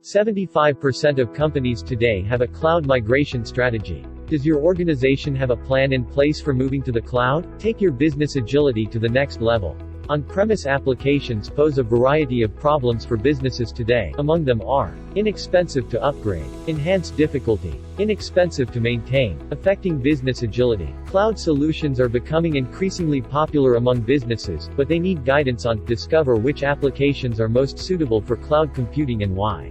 75% of companies today have a cloud migration strategy. Does your organization have a plan in place for moving to the cloud? Take your business agility to the next level. On-premise applications pose a variety of problems for businesses today. Among them are inexpensive to upgrade, enhanced difficulty, inexpensive to maintain, affecting business agility. Cloud solutions are becoming increasingly popular among businesses, but they need guidance on discover which applications are most suitable for cloud computing and why.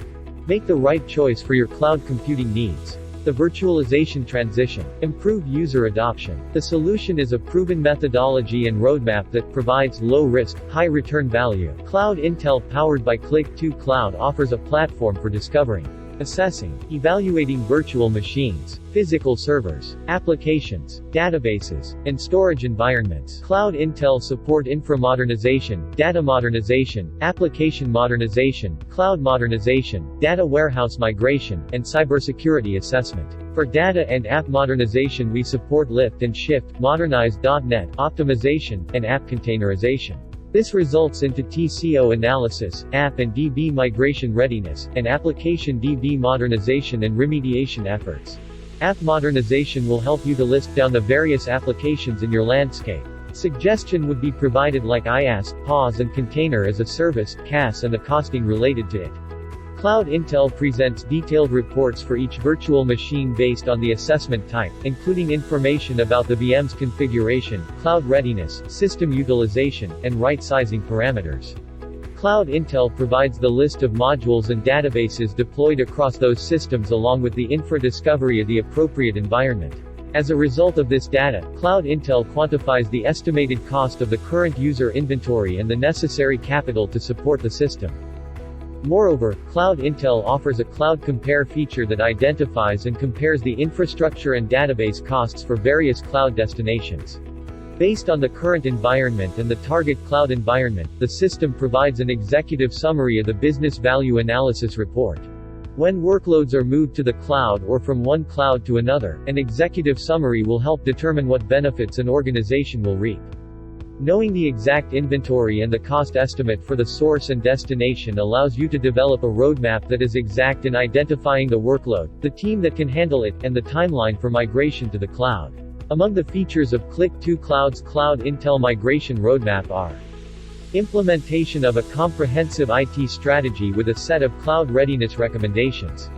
Make the right choice for your cloud computing needs. The virtualization transition. Improve user adoption. The solution is a proven methodology and roadmap that provides low risk, high return value. Cloud Intel powered by Qlik2 Cloud offers a platform for discovering, assessing, evaluating virtual machines, physical servers, applications, databases, and storage environments. Cloud Intel support infra modernization, data modernization, application modernization, cloud modernization, data warehouse migration, and cybersecurity assessment. For data and app modernization we support lift and shift, modernize.NET, optimization, and app containerization. This results into TCO analysis, app and DB migration readiness, and application DB modernization and remediation efforts. App modernization will help you to list down the various applications in your landscape. Suggestion would be provided like IaaS, PaaS and Container as a Service, CaaS and the costing related to it. Cloud Intel presents detailed reports for each virtual machine based on the assessment type, including information about the VM's configuration, cloud readiness, system utilization, and right-sizing parameters. Cloud Intel provides the list of modules and databases deployed across those systems along with the infra discovery of the appropriate environment. As a result of this data, Cloud Intel quantifies the estimated cost of the current user inventory and the necessary capital to support the system. Moreover, Cloud Intel offers a Cloud Compare feature that identifies and compares the infrastructure and database costs for various cloud destinations. Based on the current environment and the target cloud environment, the system provides an executive summary of the business value analysis report. When workloads are moved to the cloud or from one cloud to another, an executive summary will help determine what benefits an organization will reap. Knowing the exact inventory and the cost estimate for the source and destination allows you to develop a roadmap that is exact in identifying the workload, the team that can handle it, and the timeline for migration to the cloud. Among the features of Qlik2 Cloud's Cloud Intel migration roadmap are implementation of a comprehensive IT strategy with a set of cloud readiness recommendations,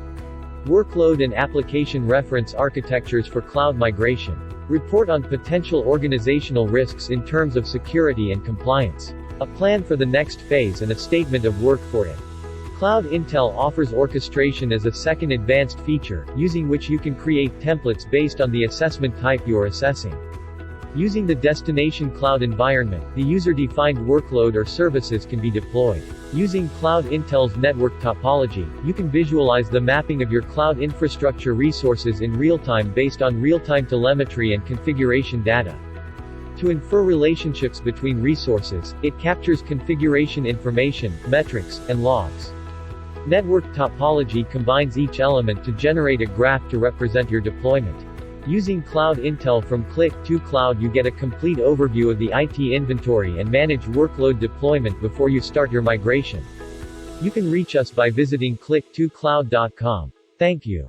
workload and application reference architectures for cloud migration, report on potential organizational risks in terms of security and compliance, a plan for the next phase and a statement of work for it. Cloud Intel offers orchestration as a second advanced feature, using which you can create templates based on the assessment type you are assessing. Using the destination cloud environment, the user-defined workload or services can be deployed. Using Cloud Intel's network topology, you can visualize the mapping of your cloud infrastructure resources in real-time based on real-time telemetry and configuration data. To infer relationships between resources, it captures configuration information, metrics, and logs. Network topology combines each element to generate a graph to represent your deployment. Using Cloud Intel from Qlik2 Cloud you get a complete overview of the IT inventory and manage workload deployment before you start your migration. You can reach us by visiting qlik2cloud.com. Thank you.